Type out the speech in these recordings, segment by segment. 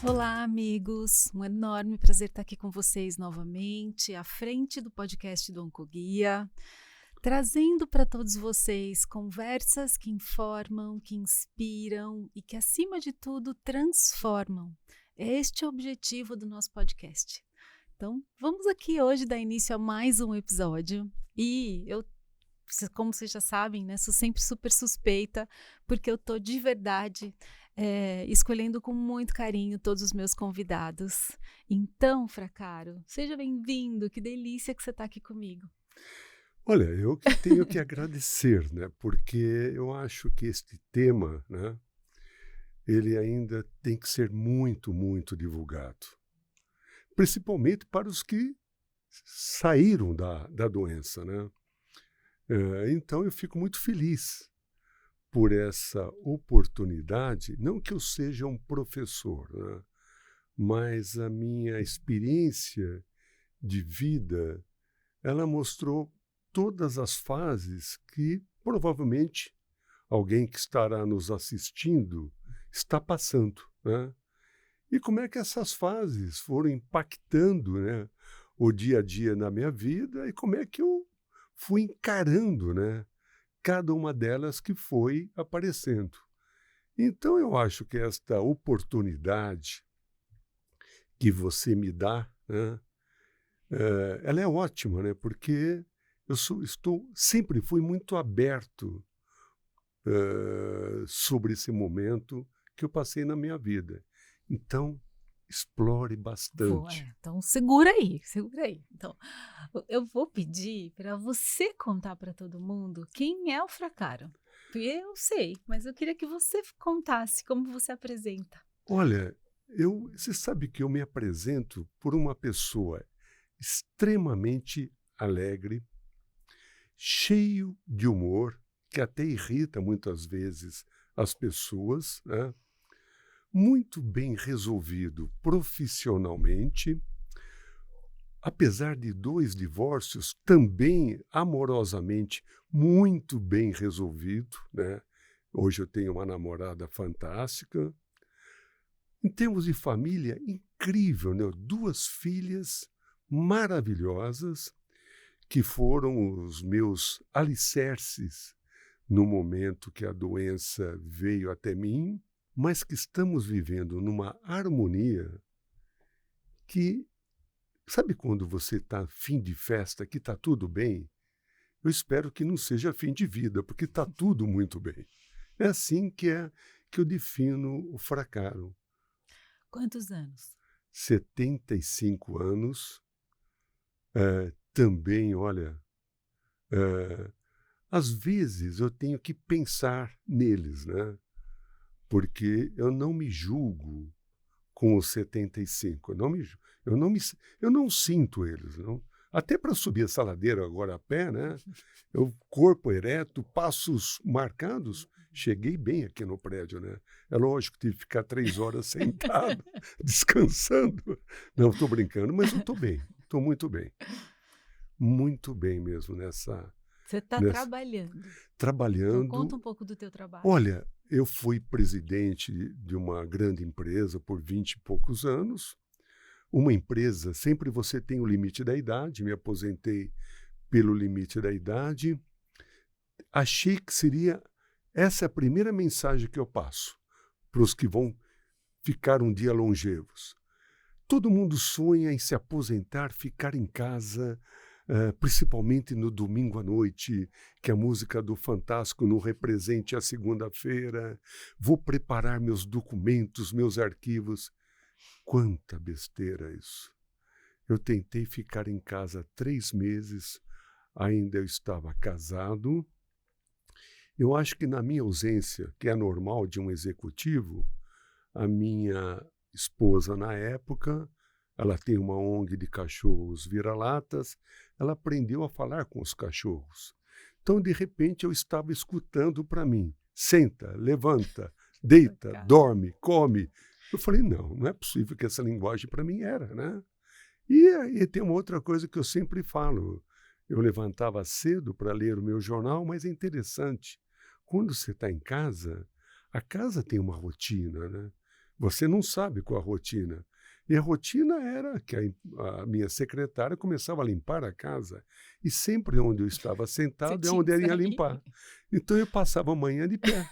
Olá, amigos! Um enorme prazer estar aqui com vocês novamente, à frente do podcast do Oncoguia, trazendo para todos vocês conversas que informam, que inspiram e que, acima de tudo, transformam. Este é o objetivo do nosso podcast. Então, vamos aqui hoje dar início a mais um episódio e como vocês já sabem, né, sou sempre super suspeita, porque eu tô de verdade escolhendo com muito carinho todos os meus convidados. Então, Fracaro, seja bem-vindo, que delícia que você está aqui comigo. Olha, eu que tenho que agradecer, né, porque eu acho que este tema, né, ele ainda tem que ser muito, muito divulgado, principalmente para os que saíram da doença, né. Então eu fico muito feliz por essa oportunidade, não que eu seja um professor, né, mas a minha experiência de vida, ela mostrou todas as fases que provavelmente alguém que estará nos assistindo está passando, né? E como é que essas fases foram impactando, né, o dia a dia na minha vida e como é que eu fui encarando, né, cada uma delas que foi aparecendo. Então eu acho que esta oportunidade que você me dá, né, ela é ótima, né, porque sempre fui muito aberto sobre esse momento que eu passei na minha vida. Então, explore bastante. Então segura aí, segura aí. Então, eu vou pedir para você contar para todo mundo quem é o Fracaro. Eu sei, mas eu queria que você contasse como você apresenta. Olha, você sabe que eu me apresento por uma pessoa extremamente alegre, cheio de humor, que até irrita muitas vezes as pessoas, né? Muito bem resolvido profissionalmente, apesar de 2 divórcios, também amorosamente muito bem resolvido, né. Hoje eu tenho uma namorada fantástica. Em termos de família, incrível, né, 2 filhas maravilhosas, que foram os meus alicerces no momento que a doença veio até mim, mas que estamos vivendo numa harmonia que, sabe quando você está fim de festa, que está tudo bem? Eu espero que não seja fim de vida, porque está tudo muito bem. É assim que eu defino o Fracaro. Quantos anos? 75 anos, também, olha, eh, às vezes eu tenho que pensar neles, né? Porque eu não me julgo com os 75. Eu não sinto eles, não. Até para subir essa ladeira agora a pé, né? Eu, corpo ereto, passos marcados, cheguei bem aqui no prédio, né? É lógico que tive que ficar 3 horas sentado, descansando. Não, estou brincando, mas eu estou bem, estou muito bem mesmo Você está nessa trabalhando. Então conta um trabalhando. pouco do teu trabalho. Olha, eu fui presidente de uma grande empresa por 20 e poucos anos. Uma empresa, sempre você tem o limite da idade, me aposentei pelo limite da idade. Achei que essa é a primeira mensagem que eu passo para os que vão ficar um dia longevos. Todo mundo sonha em se aposentar, ficar em casa, principalmente no domingo à noite, que a música do Fantástico não represente a segunda-feira. Vou preparar meus documentos, meus arquivos. Quanta besteira isso! Eu tentei ficar em casa 3 meses, ainda eu estava casado. Eu acho que na minha ausência, que é normal de um executivo, a minha esposa na época, ela tem uma ONG de cachorros vira-latas, ela aprendeu a falar com os cachorros. Então, de repente, eu estava escutando para mim: senta, levanta, deita, dorme, come. Eu falei, não é possível que essa linguagem para mim era, né? E tem uma outra coisa que eu sempre falo. Eu levantava cedo para ler o meu jornal, mas é interessante. Quando você está em casa, a casa tem uma rotina, né? Você não sabe qual a rotina. E a rotina era que a minha secretária começava a limpar a casa. E sempre onde eu estava sentado é onde ela ia limpar. Então eu passava a manhã de pé.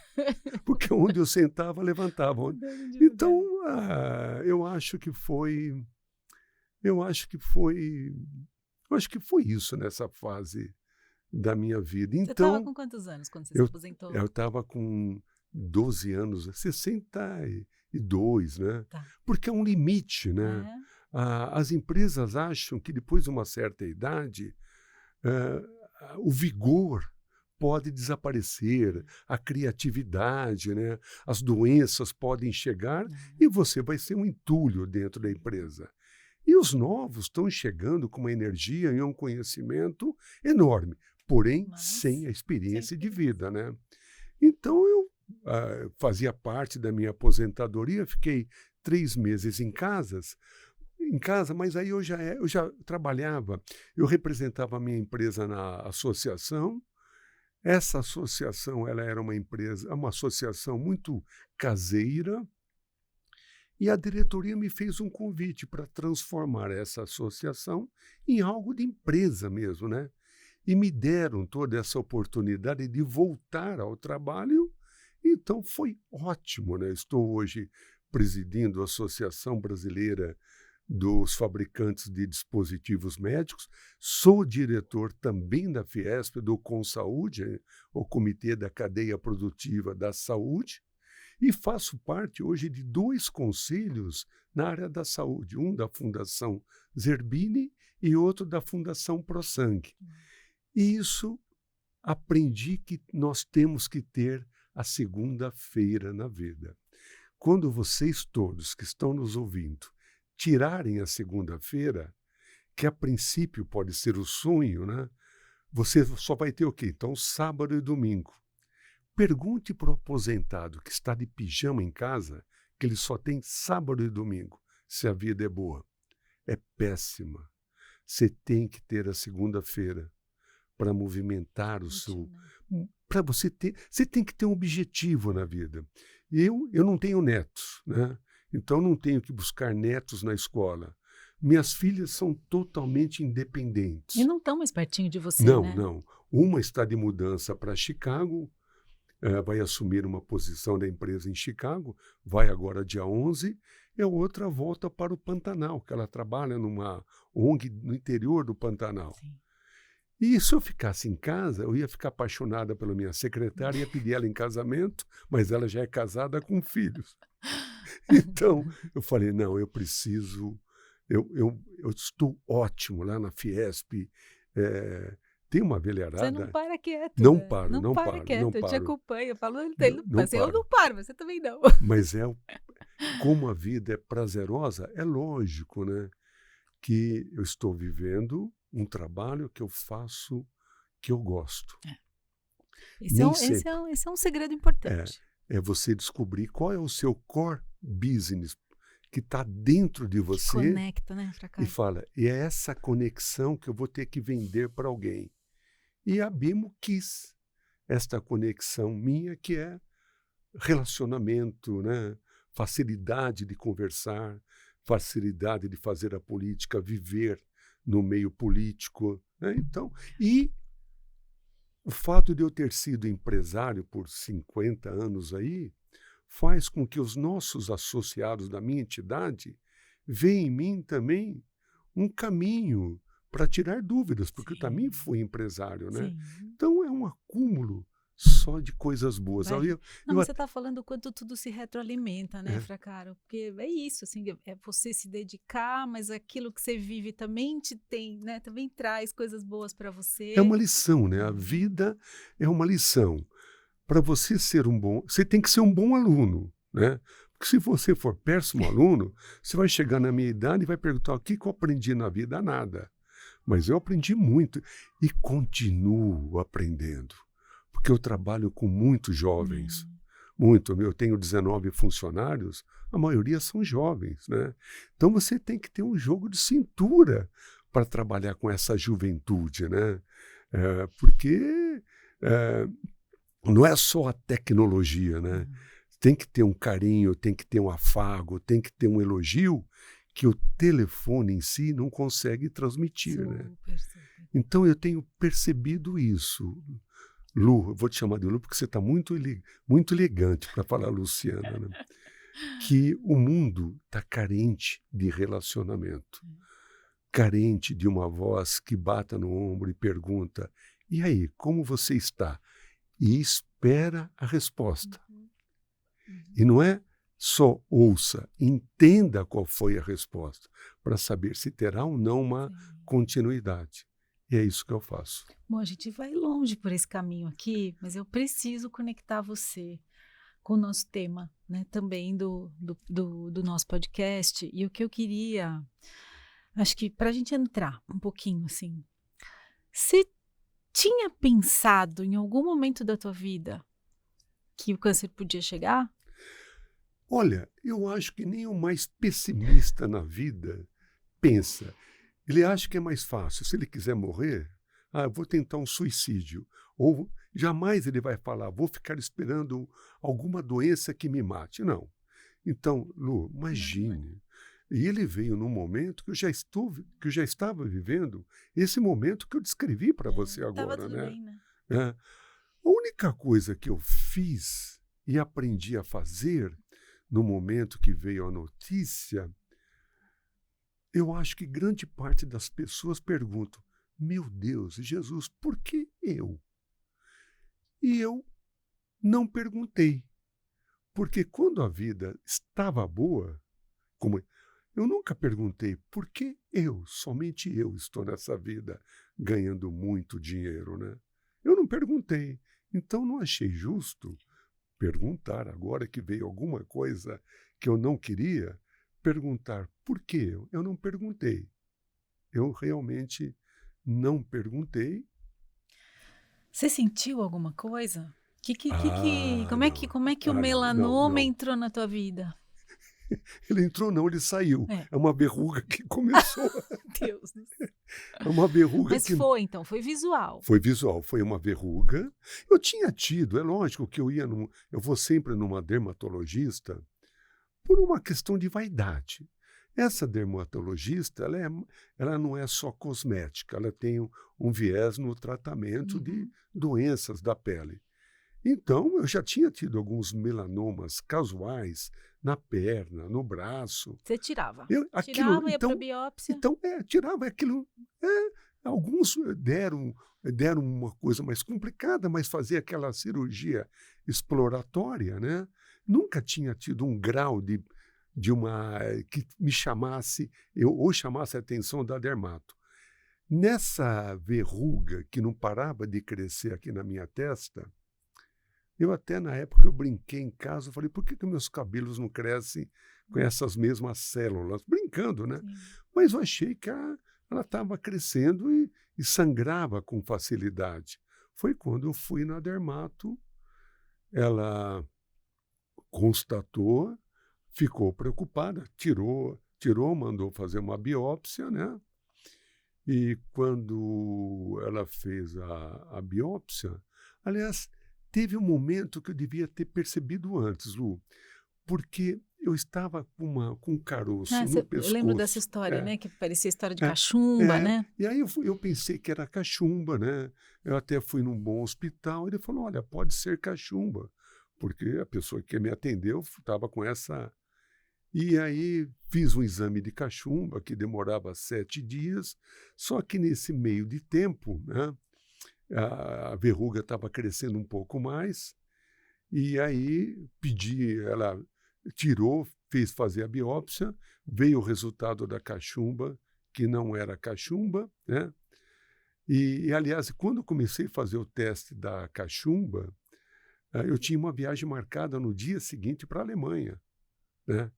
Porque onde eu sentava, levantava. Então, eu acho que foi isso nessa fase da minha vida. Você Então, estava com quantos anos quando você se aposentou? Eu estava com 12 anos, 62, né? Tá. Porque é um limite, né? As empresas acham que depois de uma certa idade, o vigor pode desaparecer, a criatividade, né? As doenças podem chegar e você vai ser um entulho dentro da empresa. E os novos estão chegando com uma energia e um conhecimento enorme, porém sem a experiência de vida, né? Então eu fazia parte da minha aposentadoria, fiquei 3 meses em casa, mas aí eu já trabalhava, eu representava a minha empresa na associação. Essa associação, ela era uma associação muito caseira, e a diretoria me fez um convite para transformar essa associação em algo de empresa mesmo, né? E me deram toda essa oportunidade de voltar ao trabalho, então foi ótimo, né? Estou hoje presidindo a Associação Brasileira dos Fabricantes de Dispositivos Médicos, sou diretor também da Fiesp, do Consaúde, o Comitê da Cadeia Produtiva da Saúde, e faço parte hoje de 2 conselhos na área da saúde, um da Fundação Zerbini e outro da Fundação ProSangue. E isso aprendi que nós temos que ter a segunda-feira na vida. Quando vocês todos que estão nos ouvindo tirarem a segunda-feira, que a princípio pode ser o sonho, né? Você só vai ter o quê? Então, sábado e domingo. Pergunte para o aposentado que está de pijama em casa, que ele só tem sábado e domingo, se a vida é boa. É péssima. Você tem que ter a segunda-feira para movimentar o seu... Para você tem que ter um objetivo na vida. Eu não tenho netos, né? Então não tenho que buscar netos na escola. Minhas filhas são totalmente independentes. E não estão mais pertinho de você, não, né? Não. Uma está de mudança para Chicago, vai assumir uma posição da empresa em Chicago, vai agora dia 11, e a outra volta para o Pantanal, que ela trabalha numa ONG no interior do Pantanal. Sim. E se eu ficasse em casa, eu ia ficar apaixonada pela minha secretária, ia pedir ela em casamento, mas ela já é casada com filhos. Então, eu falei, não, eu preciso, eu estou ótimo lá na Fiesp, tem uma velharada. Você não para quieto. Não né? paro, não para quieto, eu te acompanho, eu falo, eu não paro, mas você também não. Mas como a vida é prazerosa, é lógico, né, que eu estou vivendo um trabalho que eu faço, que eu gosto. Esse é um segredo importante. É você descobrir qual é o seu core business que está dentro de você. Que conecta, né, e fala, e é essa conexão que eu vou ter que vender para alguém. E a Bimo quis esta conexão minha, que é relacionamento, né? Facilidade de conversar, facilidade de fazer a política, viver no meio político, né? Então, e o fato de eu ter sido empresário por 50 anos aí, faz com que os nossos associados da minha entidade vejam em mim também um caminho para tirar dúvidas, porque eu também fui empresário, né? Sim. Então é um acúmulo só de coisas boas. Você está falando o quanto tudo se retroalimenta, né, Fracaro? Porque é isso, assim, é você se dedicar, mas aquilo que você vive também né, também traz coisas boas para você. É uma lição, né? A vida é uma lição. Para você ser você tem que ser um bom aluno, né? Porque se você for péssimo aluno, você vai chegar na minha idade e vai perguntar o que eu aprendi na vida? Nada. Mas eu aprendi muito e continuo aprendendo. Porque eu trabalho com muitos jovens, muito. Eu tenho 19 funcionários, a maioria são jovens, né? Então você tem que ter um jogo de cintura para trabalhar com essa juventude, né? Porque não é só a tecnologia, né? tem que ter um carinho, tem que ter um afago, tem que ter um elogio que o telefone em si não consegue transmitir, né? Super, super. Então eu tenho percebido isso. Lu, eu vou te chamar de Lu porque você está muito elegante para falar Luciana, né? Que o mundo está carente de relacionamento, carente de uma voz que bata no ombro e pergunta: e aí, como você está? E espera a resposta. E não é só ouça, entenda qual foi a resposta, para saber se terá ou não uma continuidade. E é isso que eu faço. Bom, a gente vai longe por esse caminho aqui, mas eu preciso conectar você com o nosso tema, né, também do nosso podcast. E o que eu queria, acho que para a gente entrar um pouquinho assim, você tinha pensado em algum momento da tua vida que o câncer podia chegar? Olha, eu acho que nem o mais pessimista na vida pensa. Ele acha que é mais fácil. Se ele quiser morrer, eu vou tentar um suicídio. Ou jamais ele vai falar, vou ficar esperando alguma doença que me mate. Não. Então, Lu, imagine. E ele veio num momento que eu já estava vivendo esse momento que eu descrevi para você agora, Tava tudo né? bem, né? A única coisa que eu fiz e aprendi a fazer no momento que veio a notícia, eu acho que grande parte das pessoas perguntam: meu Deus, Jesus, por que eu? E eu não perguntei, porque quando a vida estava boa, como eu nunca perguntei por que eu, somente eu, estou nessa vida ganhando muito dinheiro, né? Eu não perguntei, então não achei justo perguntar, agora que veio alguma coisa que eu não queria, perguntar por que eu. Eu não perguntei. Eu realmente não perguntei. Você sentiu alguma coisa? Como é que o Não, melanoma não. entrou na tua vida? Ele entrou não, ele saiu. É. É uma verruga que começou. Deus do céu. É uma verruga Mas que foi, então, foi visual. foi visual, foi uma verruga. Eu tinha tido, é lógico que eu vou sempre numa dermatologista por uma questão de vaidade. Essa dermatologista, ela não é só cosmética, ela tem um viés no tratamento de doenças da pele. Então, eu já tinha tido alguns melanomas casuais na perna, no braço. Você tirava. Aquilo, Ia para biópsia. então, tirava aquilo. Alguns deram uma coisa mais complicada, mas fazer aquela cirurgia exploratória, né? Nunca tinha tido um grau de uma que me chamasse, ou chamasse a atenção da dermato. Nessa verruga que não parava de crescer aqui na minha testa, eu até na época eu brinquei em casa, eu falei, por que meus cabelos não crescem com essas mesmas células? Brincando, né? Sim. Mas eu achei que ela estava crescendo e sangrava com facilidade. Foi quando eu fui na dermato, ela constatou, ficou preocupada, tirou, mandou fazer uma biópsia, né? E quando ela fez a biópsia, aliás, teve um momento que eu devia ter percebido antes, Lu, porque eu estava com um caroço no pescoço. Eu lembro dessa história, né? Que parecia história de cachumba, né? E aí eu pensei que era cachumba, né? Eu até fui num bom hospital, ele falou, olha, pode ser cachumba, porque a pessoa que me atendeu estava com essa... E aí fiz um exame de cachumba, que demorava 7 dias, só que nesse meio de tempo, né, a verruga estava crescendo um pouco mais, e aí ela tirou, fez fazer a biópsia, veio o resultado da cachumba, que não era cachumba, né? E aliás, quando eu comecei a fazer o teste da cachumba, eu tinha uma viagem marcada no dia seguinte para a Alemanha, né?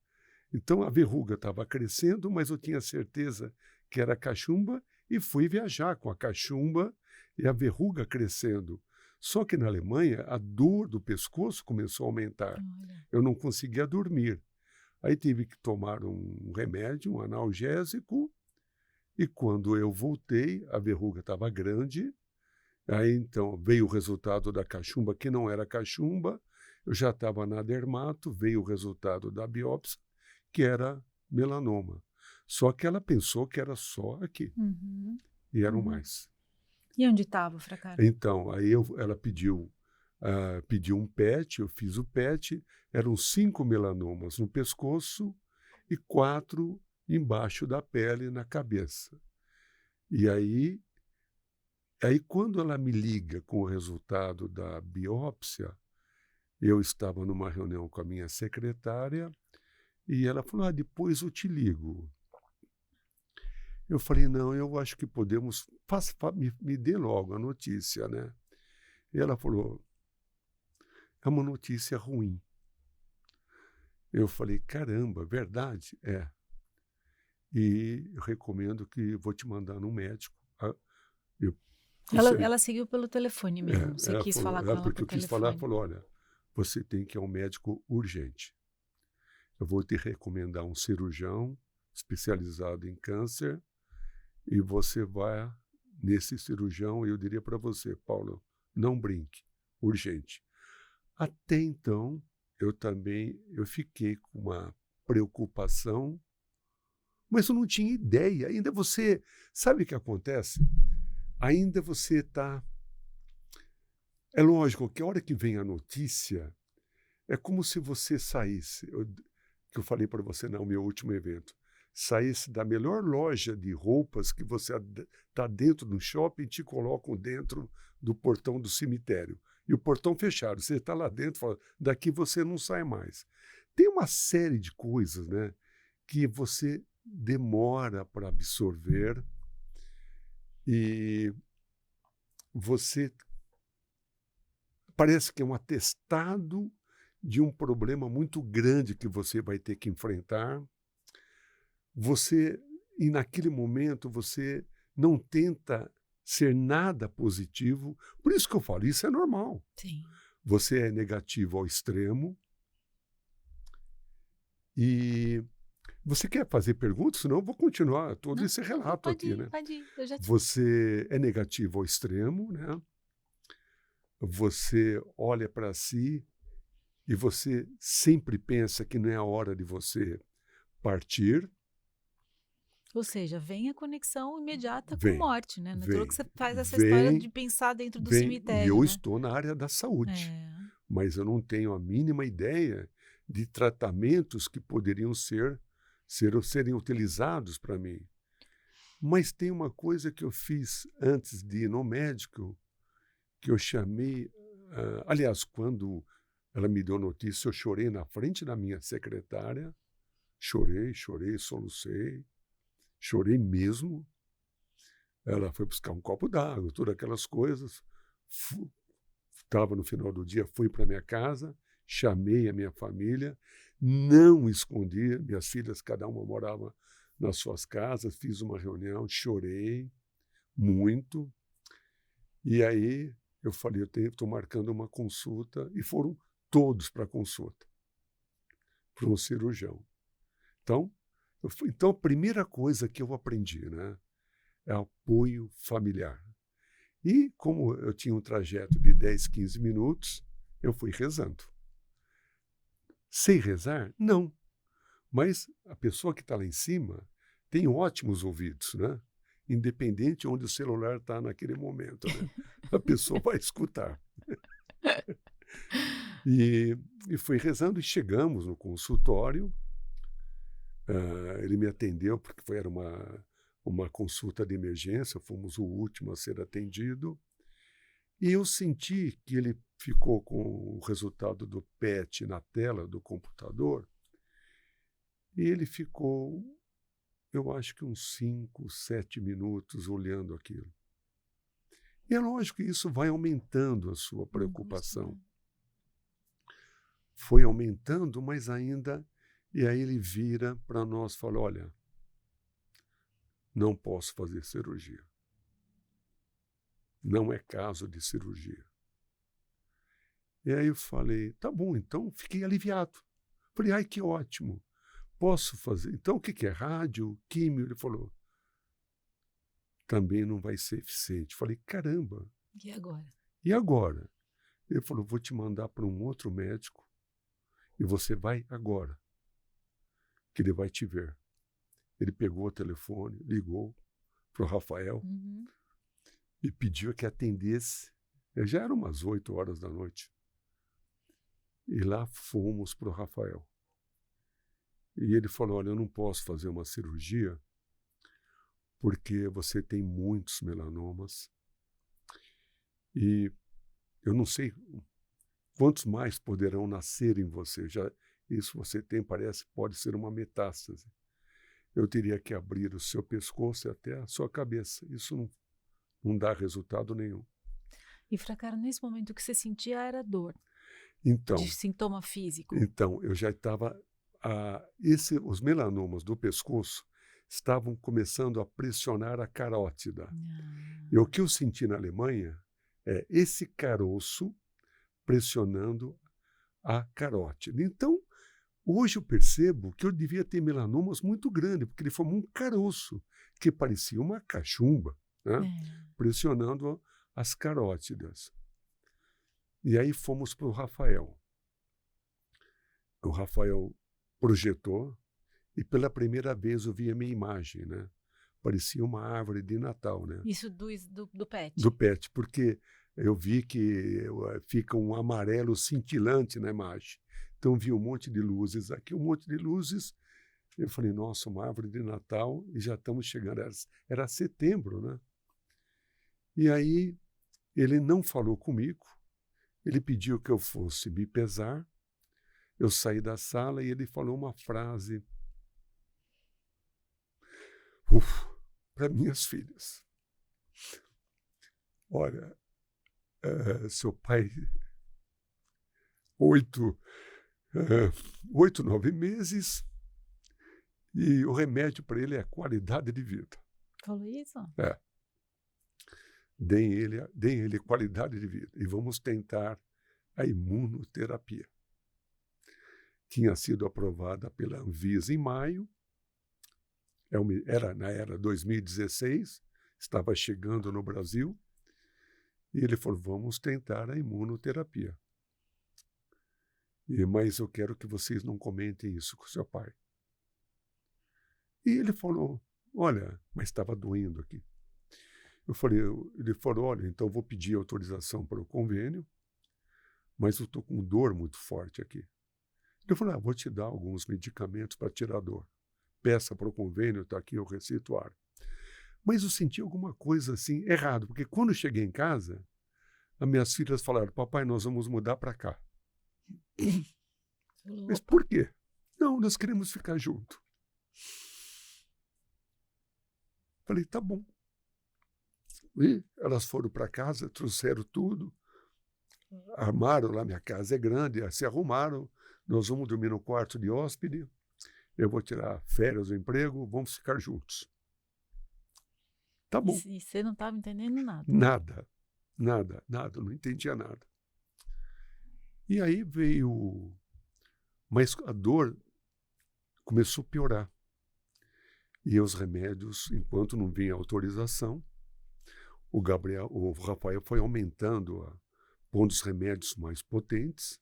Então a verruga estava crescendo, mas eu tinha certeza que era cachumba e fui viajar com a cachumba e a verruga crescendo. Só que na Alemanha a dor do pescoço começou a aumentar. Olha. Eu não conseguia dormir. Aí tive que tomar um remédio, um analgésico, e quando eu voltei, a verruga estava grande. Aí então veio o resultado da cachumba, que não era cachumba. Eu já estava na dermato, veio o resultado da biópsia, que era melanoma. Só que ela pensou que era só aqui, Uhum. e eram Uhum. mais. E onde estava o fracaro? Então, aí ela pediu um PET, eu fiz o PET, eram 5 melanomas no pescoço e 4 embaixo da pele, na cabeça. E aí quando ela me liga com o resultado da biópsia, eu estava numa reunião com a minha secretária e ela falou: depois eu te ligo. Eu falei: não, eu acho que podemos, me dê logo a notícia, né? E ela falou: é uma notícia ruim. Eu falei: caramba, verdade? É. E eu recomendo que vou te mandar no médico. Eu, Ela seguiu pelo telefone mesmo, você ela quis falar falou, com ela porque por eu quis falar, telefone. falou: olha, você tem que ir ao médico urgente. Eu vou te recomendar um cirurgião especializado em câncer e você vai nesse cirurgião. E eu diria para você: Paulo, não brinque, urgente. Até então, eu fiquei com uma preocupação, mas eu não tinha ideia. Ainda você, sabe o que acontece? Ainda você está... É lógico que a hora que vem a notícia, é como se você saísse, que eu falei para você no meu último evento, saísse da melhor loja de roupas que você está dentro do shopping e te colocam dentro do portão do cemitério. E o portão fechado, você está lá dentro e fala: daqui você não sai mais. Tem uma série de coisas, né, que você demora para absorver e você parece que é um atestado de um problema muito grande que você vai ter que enfrentar. E naquele momento, você não tenta ser nada positivo. Por isso que eu falo, isso é normal. Sim. Você é negativo ao extremo. E você quer fazer perguntas? Senão eu vou continuar todo esse relato aqui, né? Pode ir. Eu já... Você é negativo ao extremo, né? Você olha para si e você sempre pensa que não é a hora de você partir. Ou seja, vem a conexão imediata com Vem, morte, né? Natural que vem, você faz essa história vem, de pensar dentro do vem. E cemitério, eu né? estou na área da saúde, É. mas eu não tenho a mínima ideia de tratamentos que poderiam serem utilizados para mim. Mas tem uma coisa que eu fiz antes de ir no médico, que eu chamei... aliás, quando ela me deu notícia, eu chorei na frente da minha secretária. Chorei, solucei, chorei mesmo. Ela foi buscar um copo d'água, todas aquelas coisas. Estava no final do dia, fui para minha casa, chamei a minha família, não escondi, minhas filhas, cada uma morava nas suas casas, fiz uma reunião, chorei muito. E aí eu falei: eu estou marcando uma consulta, e foram todos para a consulta, para um cirurgião. Então, a primeira coisa que eu aprendi, né, é apoio familiar. E como eu tinha um trajeto de 10, 15 minutos, eu fui rezando. Sei rezar? Não. Mas a pessoa que está lá em cima tem ótimos ouvidos, né? Independente onde o celular está naquele momento, né? A pessoa vai escutar. E fui rezando e chegamos no consultório. Ele me atendeu porque era uma consulta de emergência, fomos o último a ser atendido. E eu senti que ele ficou com o resultado do PET na tela do computador, e ele ficou, eu acho que uns 5, 7 minutos olhando aquilo. E é lógico que isso vai aumentando a sua preocupação. Foi aumentando, mas ainda... E aí ele vira para nós e fala: olha, não posso fazer cirurgia. Não é caso de cirurgia. E aí eu falei: tá bom, então fiquei aliviado. Falei: ai, que ótimo. Posso fazer? Então o que é? Rádio, químio? Ele falou: também não vai ser eficiente. Falei: caramba. E agora? E agora? Ele falou: vou te mandar para um outro médico E você vai agora, que ele vai te ver. Ele pegou o telefone, ligou para o Rafael e pediu que atendesse. Já eram umas 8 horas da noite. E lá fomos para o Rafael. E ele falou, olha, eu não posso fazer uma cirurgia porque você tem muitos melanomas e eu não sei quantos mais poderão nascer em você. Já isso você tem, parece, pode ser uma metástase. Eu teria que abrir o seu pescoço e até a sua cabeça. Isso não dá resultado nenhum. E, Frà Caro, nesse momento o que você sentia era dor, Então, de sintoma físico. Então, eu já estava... os melanomas do pescoço estavam começando a pressionar a carótida. E o que eu senti na Alemanha é esse caroço pressionando a carótida. Então, hoje eu percebo que eu devia ter melanomas muito grandes, porque ele formou um caroço que parecia uma cachumba, né? Pressionando as carótidas. E aí fomos para o Rafael. O Rafael projetou e pela primeira vez eu vi a minha imagem, né? Parecia uma árvore de Natal, né? Isso do PET? Do PET, porque eu vi que fica um amarelo cintilante na imagem. Então vi um monte de luzes aqui, um monte de luzes. Eu falei, nossa, uma árvore de Natal e já estamos chegando. Era setembro, né? E aí ele não falou comigo, ele pediu que eu fosse me pesar. Eu saí da sala e ele falou uma frase para minhas filhas. Olha, seu pai, 8, 9 meses, e o remédio para ele é qualidade de vida. Falou isso? É. Deem ele qualidade de vida e vamos tentar a imunoterapia. Tinha sido aprovada pela Anvisa em maio, era 2016, estava chegando no Brasil, e ele falou, vamos tentar a imunoterapia. Mas eu quero que vocês não comentem isso com seu pai. E ele falou, olha, mas estava doendo aqui. Ele falou, olha, então eu vou pedir autorização para o convênio, mas eu estou com dor muito forte aqui. Eu falei, vou te dar alguns medicamentos para tirar a dor. Peça para o convênio, está aqui o receituário. Mas eu senti alguma coisa assim, errado, porque quando eu cheguei em casa, as minhas filhas falaram, papai, nós vamos mudar para cá. Mas por quê? Não, nós queremos ficar junto. Falei, tá bom. E elas foram para casa, trouxeram tudo, armaram lá, minha casa é grande, se arrumaram, nós vamos dormir no quarto de hóspede, eu vou tirar férias do emprego, vamos ficar juntos. Tá bom. E você não estava entendendo nada? Nada, não entendia nada. E aí veio... Mas a dor começou a piorar. E os remédios, enquanto não vinha autorização, o Rafael foi aumentando, pondo os remédios mais potentes,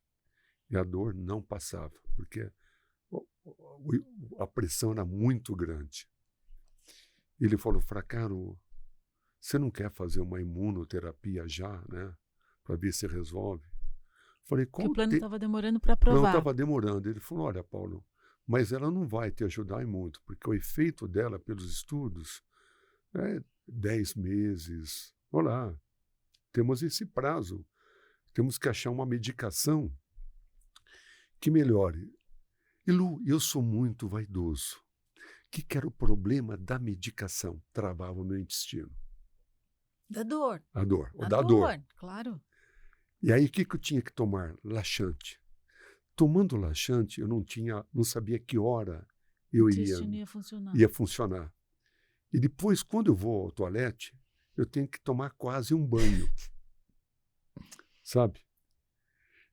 e a dor não passava, porque a pressão era muito grande. Ele falou, Frà Caro, você não quer fazer uma imunoterapia já, né? Para ver se resolve? Falei, porque o plano estava demorando para aprovar. Não, estava demorando. Ele falou, olha, Paulo, mas ela não vai te ajudar muito, porque o efeito dela pelos estudos é 10 meses. Olha lá, temos esse prazo. Temos que achar uma medicação que melhore. E Lu, eu sou muito vaidoso. Que era o problema da medicação? Travava o meu intestino. Da dor. A dor. Da dor, claro. E aí o que eu tinha que tomar? Laxante. Tomando laxante, eu não sabia que hora eu ia funcionar. E depois, quando eu vou ao toalete, eu tenho que tomar quase um banho. Sabe?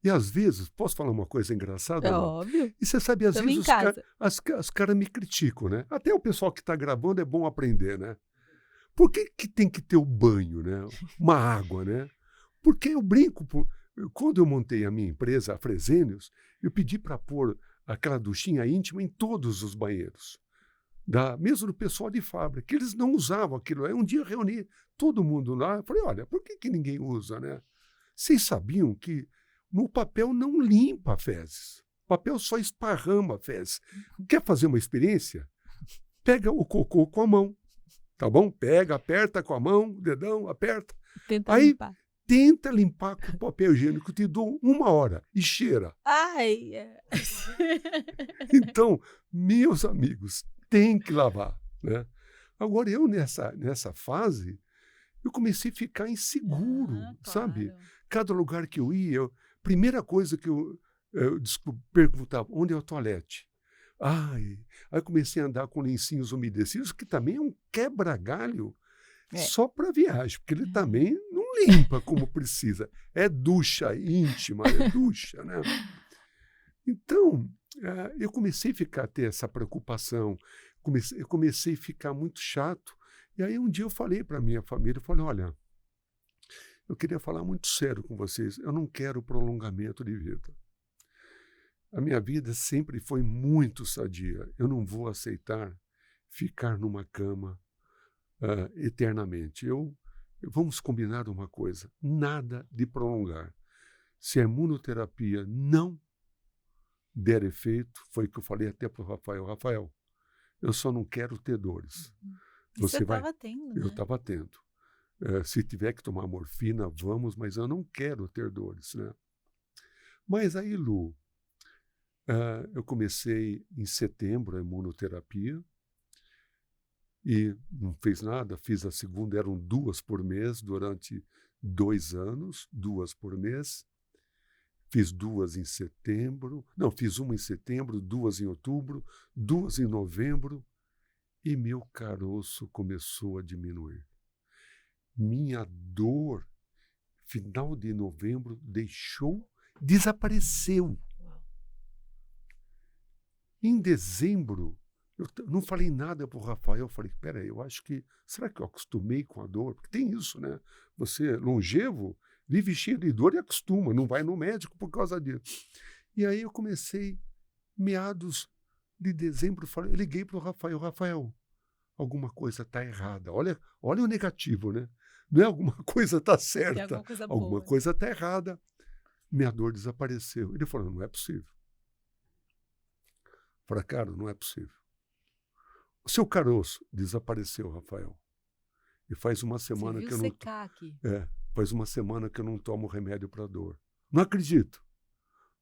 E às vezes, posso falar uma coisa engraçada? É óbvio. E você sabe, às vezes os caras me criticam, né? Até o pessoal que está gravando é bom aprender, né? Por que tem que ter o banho, né? Uma água, né? Porque eu brinco, Quando eu montei a minha empresa, a Fresenius, eu pedi para pôr aquela duchinha íntima em todos os banheiros. Mesmo do pessoal de fábrica, que eles não usavam aquilo. Aí um dia eu reuni todo mundo lá, eu falei, olha, por que ninguém usa, né? Vocês sabiam que no papel não limpa fezes. O papel só esparrama fezes. Quer fazer uma experiência? Pega o cocô com a mão, tá bom? Pega, aperta com a mão, o dedão, aperta. Aí, limpar. Tenta limpar com o papel higiênico, te dou 1 hora e cheira. Ai! Então, meus amigos, tem que lavar, né? Agora, eu nessa fase, eu comecei a ficar inseguro, sabe? Claro. Cada lugar que eu ia, primeira coisa que eu perguntava, onde é o toalete? Aí comecei a andar com lencinhos umedecidos, que também é um quebra-galho só para viagem, porque ele também não limpa como precisa. É ducha íntima, é ducha, né? Então, eu comecei a ter essa preocupação, eu comecei a ficar muito chato. E aí um dia eu falei para a minha família, eu falei, olha, eu queria falar muito sério com vocês, eu não quero prolongamento de vida. A minha vida sempre foi muito sadia, eu não vou aceitar ficar numa cama eternamente. Vamos combinar uma coisa, nada de prolongar. Se a imunoterapia não der efeito, foi o que eu falei até para o Rafael, eu só não quero ter dores. Você estava tendo, né? Eu estava tendo. Se tiver que tomar morfina, vamos, mas eu não quero ter dores, né? Mas aí, Lu, eu comecei em setembro a imunoterapia e não fez nada, fiz a segunda, eram 2 por mês durante 2 anos, 2 por mês. Fiz 2 em setembro, não, fiz 1 em setembro, 2 em outubro, 2 em novembro e meu caroço começou a diminuir. Minha dor, final de novembro, desapareceu. Em dezembro, eu não falei nada para o Rafael, eu falei, peraí, eu acho que, será que eu acostumei com a dor? Porque tem isso, né? Você, longevo, vive cheio de dor e acostuma, não vai no médico por causa disso. E aí eu comecei, meados de dezembro, eu liguei para o Rafael, alguma coisa está errada. Olha o negativo, né? Não é alguma coisa está certa, alguma coisa está errada. Minha dor desapareceu. Ele falou, não é possível. Eu falei, cara, não é possível. O seu caroço desapareceu, Rafael. E faz uma semana que eu não... aqui. Faz uma semana que eu não tomo remédio para dor. Não acredito.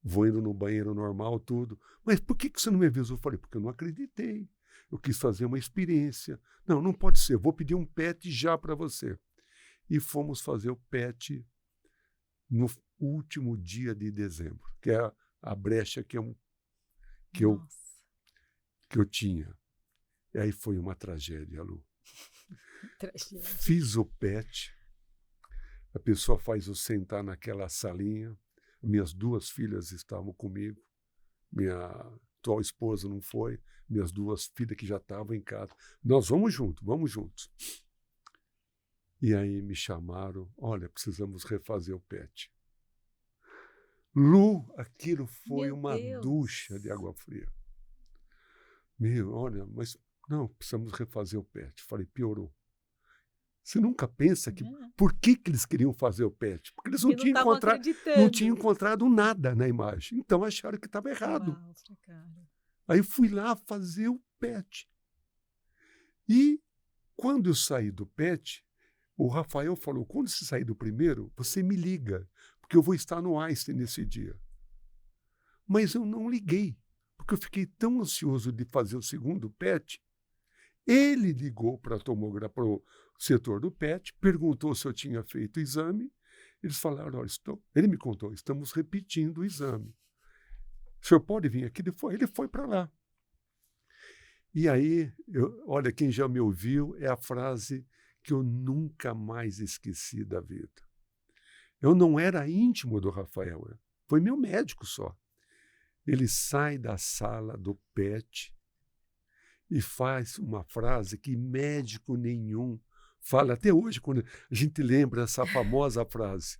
Vou indo no banheiro normal, tudo. Mas por que você não me avisou? Eu falei, porque eu não acreditei. Eu quis fazer uma experiência. Não pode ser. Vou pedir um PET já para você. E fomos fazer o PET no último dia de dezembro, que é a brecha que eu tinha. E aí foi uma tragédia, Lu. Fiz o PET. A pessoa faz eu sentar naquela salinha. Minhas 2 filhas estavam comigo. Minha atual esposa não foi. Minhas 2 filhas que já estavam em casa. Nós vamos juntos. E aí me chamaram, olha, precisamos refazer o PET. Lu, aquilo foi uma ducha de água fria. Olha, mas não, precisamos refazer o PET. Falei, piorou. Você nunca pensa que... Por que eles queriam fazer o PET? Porque eles não tinham encontrado nada na imagem. Então acharam que estava errado. Nossa, cara. Aí fui lá fazer o PET. E quando eu saí do PET, o Rafael falou, quando você sair do primeiro, você me liga, porque eu vou estar no Einstein nesse dia. Mas eu não liguei, porque eu fiquei tão ansioso de fazer o segundo PET. Ele ligou para o setor do PET, perguntou se eu tinha feito o exame. Eles falaram, olha, ele me contou, estamos repetindo o exame. O senhor pode vir aqui? Ele foi para lá. E aí, olha, quem já me ouviu, é a frase que eu nunca mais esqueci da vida. Eu não era íntimo do Rafael, foi meu médico só. Ele sai da sala do PET e faz uma frase que médico nenhum fala. Até hoje, quando a gente lembra essa famosa frase,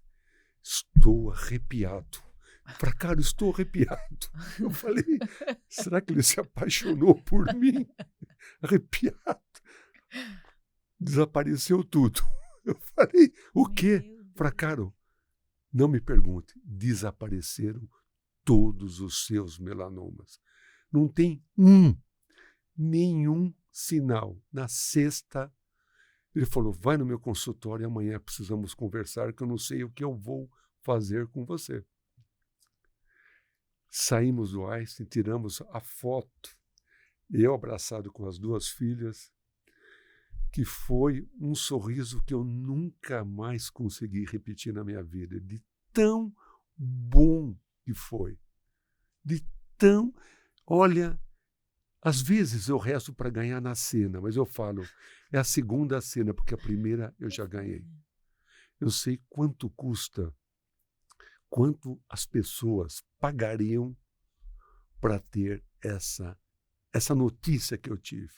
estou arrepiado. Fracaro, estou arrepiado. Eu falei, será que ele se apaixonou por mim? Arrepiado. Desapareceu tudo. Eu falei, o quê? Fracaro, não me pergunte. Desapareceram todos os seus melanomas. Não tem nenhum sinal. Na sexta, ele falou, vai no meu consultório, amanhã precisamos conversar, que eu não sei o que eu vou fazer com você. Saímos do Einstein, tiramos a foto, eu abraçado com as 2 filhas, que foi um sorriso que eu nunca mais consegui repetir na minha vida, de tão bom que foi. De tão... Olha, às vezes eu rezo para ganhar na cena, mas eu falo, é a segunda cena, porque a primeira eu já ganhei. Eu sei quanto custa, quanto as pessoas pagariam para ter essa notícia que eu tive.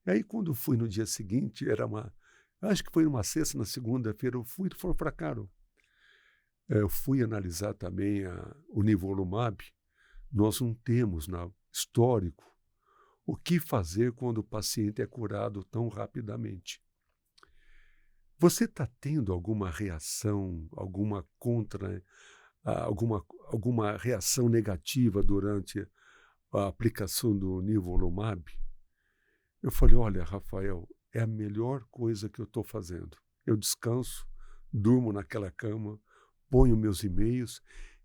E aí, quando fui no dia seguinte, acho que foi numa sexta, na segunda-feira, eu fui e falou, Fracaro, eu fui analisar também o nivolumab, nós não temos histórico o que fazer quando o paciente é curado tão rapidamente. Você está tendo alguma reação, alguma reação negativa durante a aplicação do nivolumab? Eu falei, olha, Rafael, é a melhor coisa que eu estou fazendo. Eu descanso, durmo naquela cama, ponho meus e-mails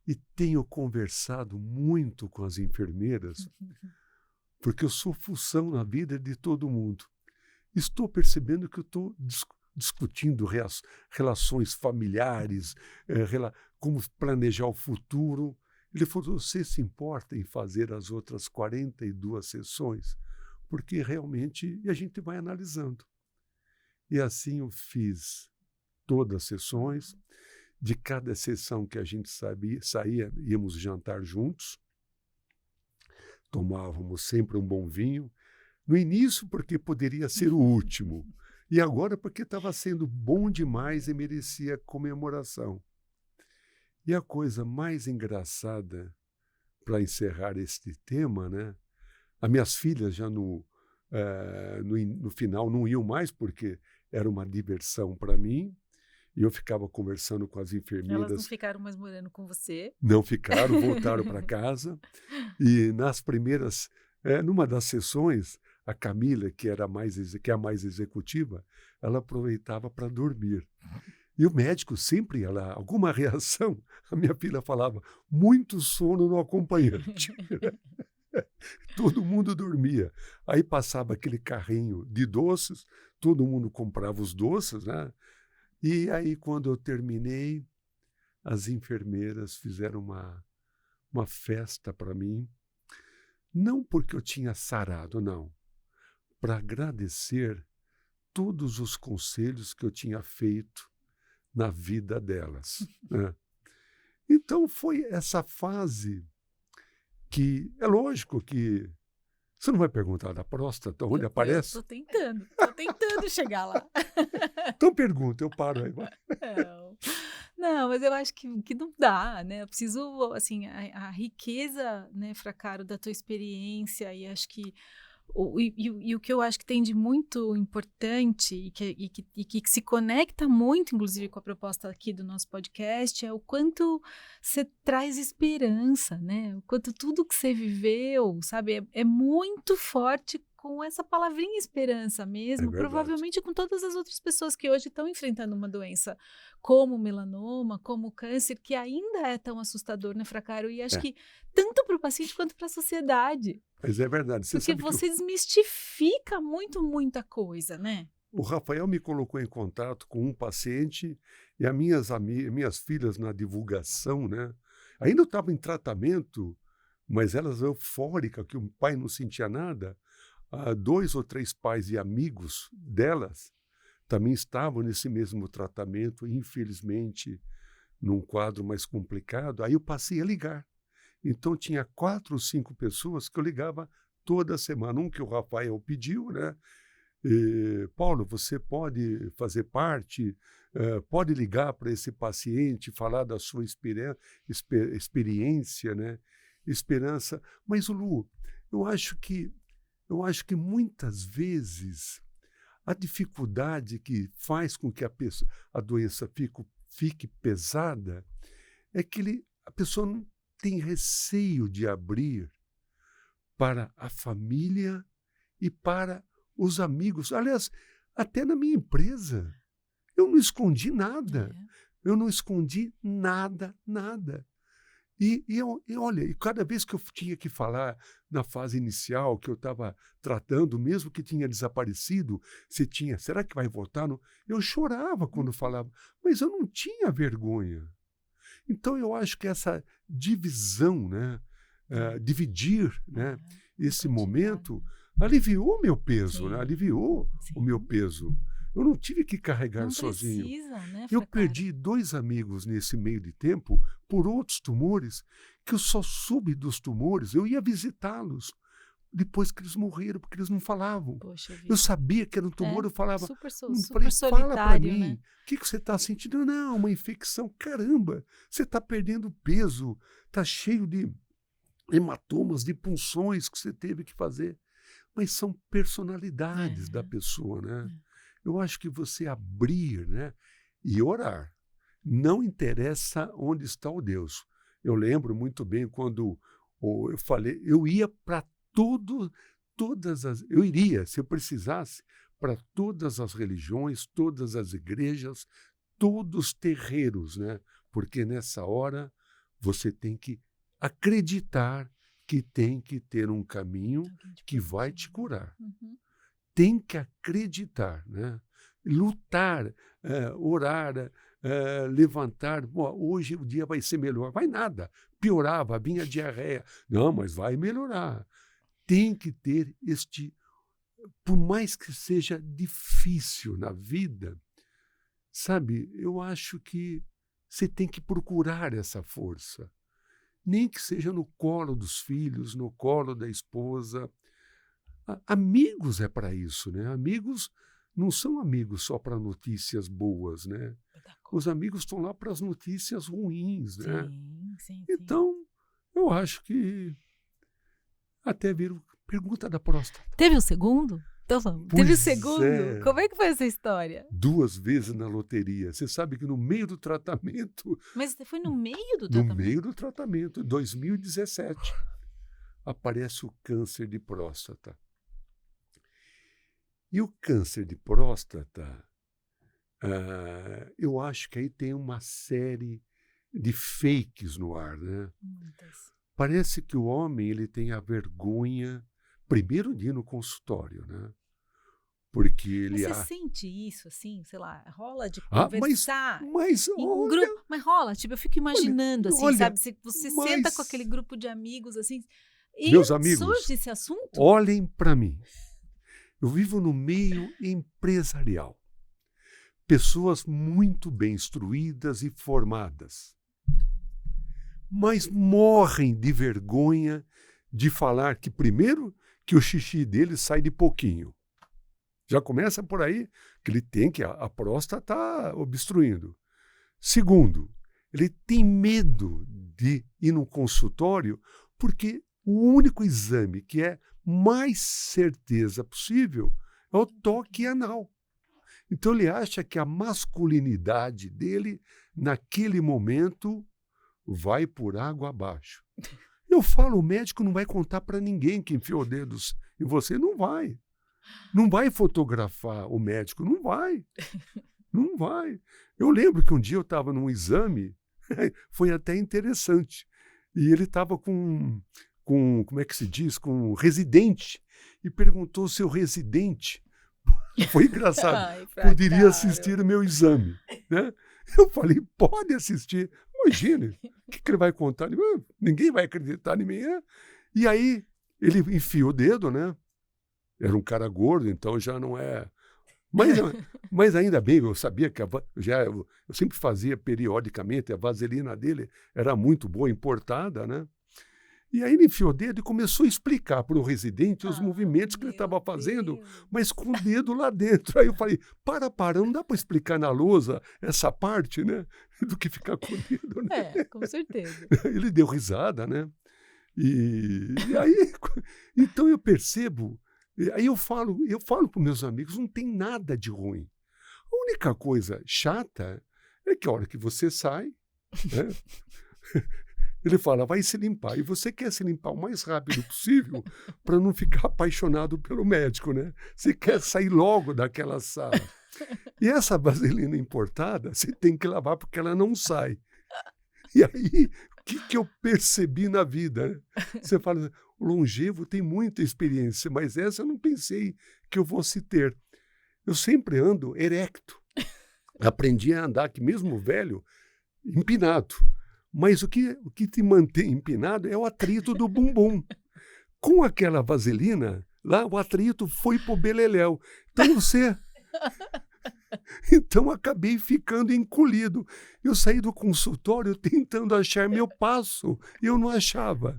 e tenho conversado muito com as enfermeiras, porque eu sou função na vida de todo mundo. Estou percebendo que eu estou discutindo relações familiares, como planejar o futuro. Ele falou, você se importa em fazer as outras 42 sessões? Porque realmente a gente vai analisando. E assim eu fiz todas as sessões. De cada sessão que a gente saía, íamos jantar juntos. Tomávamos sempre um bom vinho. No início, porque poderia ser o último. E agora, porque estava sendo bom demais e merecia comemoração. E a coisa mais engraçada, para encerrar este tema, né? As minhas filhas já no final não iam mais, porque era uma diversão para mim. E eu ficava conversando com as enfermeiras. Elas não ficaram mais morando com você? Não ficaram, voltaram para casa. E nas primeiras, numa das sessões, a Camila, que é a mais executiva, ela aproveitava para dormir. E o médico sempre, alguma reação, a minha filha falava, muito sono no acompanhante. Todo mundo dormia. Aí passava aquele carrinho de doces, todo mundo comprava os doces, né? E aí, quando eu terminei, as enfermeiras fizeram uma festa para mim, não porque eu tinha sarado, não, para agradecer todos os conselhos que eu tinha feito na vida delas, né? Então, foi essa fase que, é lógico que você não vai perguntar da próstata, onde aparece? Estou tentando chegar lá. Então pergunta, eu paro aí. Não, mas eu acho que não dá, né? Eu preciso, assim, a riqueza, né, Fracaro, da tua experiência, e acho que o que eu acho que tem de muito importante e que se conecta muito, inclusive, com a proposta aqui do nosso podcast, é o quanto você traz esperança, né? O quanto tudo que você viveu, sabe, é muito forte com essa palavrinha esperança mesmo, provavelmente com todas as outras pessoas que hoje estão enfrentando uma doença como o melanoma, como o câncer, que ainda é tão assustador, né, Fracaro? E acho que tanto para o paciente quanto para a sociedade. Mas é verdade. Porque você desmistifica muita coisa, né? O Rafael me colocou em contato com um paciente e as minhas filhas na divulgação, né? Ainda eu estava em tratamento, mas elas eufóricas, que o pai não sentia nada. 2 ou 3 pais e amigos delas também estavam nesse mesmo tratamento, infelizmente, num quadro mais complicado. Aí eu passei a ligar. Então, tinha 4 ou 5 pessoas que eu ligava toda semana. Um que o Rafael pediu, né? Paulo, você pode fazer parte, pode ligar para esse paciente, falar da sua experiência, né? Esperança. Mas, Lu, eu acho que muitas vezes a dificuldade que faz com que a doença fique pesada é que a pessoa não tem receio de abrir para a família e para os amigos. Aliás, até na minha empresa, eu não escondi nada. Eu não escondi nada. E olha, e cada vez que eu tinha que falar na fase inicial, que eu estava tratando, mesmo que tinha desaparecido, será que vai voltar? Não? Eu chorava quando falava, mas eu não tinha vergonha. Então, eu acho que essa divisão, né, dividir, né, esse momento, aliviou o meu peso, né, aliviou o meu peso. Eu não tive que carregar sozinho. Precisa, né, eu perdi 2 amigos nesse meio de tempo por outros tumores, que eu só soube dos tumores, eu ia visitá-los depois que eles morreram, porque eles não falavam. Poxa, eu sabia que era um tumor, eu falava, super fala para mim, né? O que você está sentindo? Não, uma infecção, caramba, você está perdendo peso, está cheio de hematomas, de punções que você teve que fazer. Mas são personalidades da pessoa, né? Eu acho que você abrir, né, e orar. Não interessa onde está o Deus. Eu lembro muito bem quando eu falei, eu ia para eu iria, se eu precisasse, para todas as religiões, todas as igrejas, todos os terreiros, né? Porque nessa hora você tem que acreditar que tem que ter um caminho que vai te curar. Tem que acreditar, né? Lutar, orar, levantar. Hoje o dia vai ser melhor. Vai nada. Piorava, vinha diarreia. Não, mas vai melhorar. Tem que ter por mais que seja difícil na vida, sabe, eu acho que você tem que procurar essa força. Nem que seja no colo dos filhos, no colo da esposa. Amigos é para isso, né? Amigos não são amigos só para notícias boas, né? Os amigos estão lá para as notícias ruins, né? Sim. Então, eu acho que até viram pergunta da próstata. Teve o segundo? Então vamos. Teve o segundo? Como é que foi essa história? 2 vezes na loteria. Você sabe que no meio do tratamento... Mas foi no meio do tratamento? No meio do tratamento, em 2017, aparece o câncer de próstata. E o câncer de próstata, eu acho que aí tem uma série de fakes no ar, né? Muitas. Parece que o homem ele tem a vergonha, primeiro de ir no consultório, né? Porque ele... Mas você sente isso, assim, sei lá, rola de conversar mas em olha, grupo, mas rola, tipo, eu fico imaginando, assim, olha, sabe, se você senta com aquele grupo de amigos, assim, e meus amigos, surge esse assunto. Olhem para mim. Eu vivo no meio empresarial. Pessoas muito bem instruídas e formadas, mas morrem de vergonha de falar que, primeiro, que o xixi dele sai de pouquinho. Já começa por aí, que ele tem que a próstata está obstruindo. Segundo, ele tem medo de ir no consultório porque o único exame que é mais certeza possível é o toque anal. Então ele acha que a masculinidade dele, naquele momento, vai por água abaixo. Eu falo, o médico não vai contar para ninguém que enfiou dedos em você, não vai. Não vai fotografar o médico, não vai. Não vai. Eu lembro que um dia eu estava num exame, foi até interessante, e ele estava com, como é que se diz, com um residente, e perguntou se o residente, foi engraçado, poderia assistir o meu exame, né? Eu falei, pode assistir. Imagine, o que ele vai contar? Ninguém vai acreditar em mim. Né? E aí ele enfiou o dedo, né? Era um cara gordo, então já não é... Mas ainda bem, eu sabia que eu sempre fazia periodicamente, a vaselina dele era muito boa, importada, né? E aí ele enfiou o dedo e começou a explicar para o residente os movimentos que ele estava fazendo, mas com o dedo lá dentro. Aí eu falei, não dá para explicar na lousa essa parte, né? Do que ficar com o dedo, né? Com certeza. Ele deu risada, né? E aí, então eu percebo, aí eu falo para os meus amigos, não tem nada de ruim. A única coisa chata é que a hora que você sai, né? Ele fala, vai se limpar. E você quer se limpar o mais rápido possível para não ficar apaixonado pelo médico, né? Você quer sair logo daquela sala. E essa vaselina importada, você tem que lavar porque ela não sai. E aí, o que eu percebi na vida? Né? Você fala, o longevo tem muita experiência, mas essa eu não pensei que eu fosse ter. Eu sempre ando erecto. Aprendi a andar, que mesmo velho, empinado. Mas o que te mantém empinado é o atrito do bumbum. Com aquela vaselina, lá o atrito foi pro beleléu. Então acabei ficando encolhido. Eu saí do consultório tentando achar meu passo e eu não achava.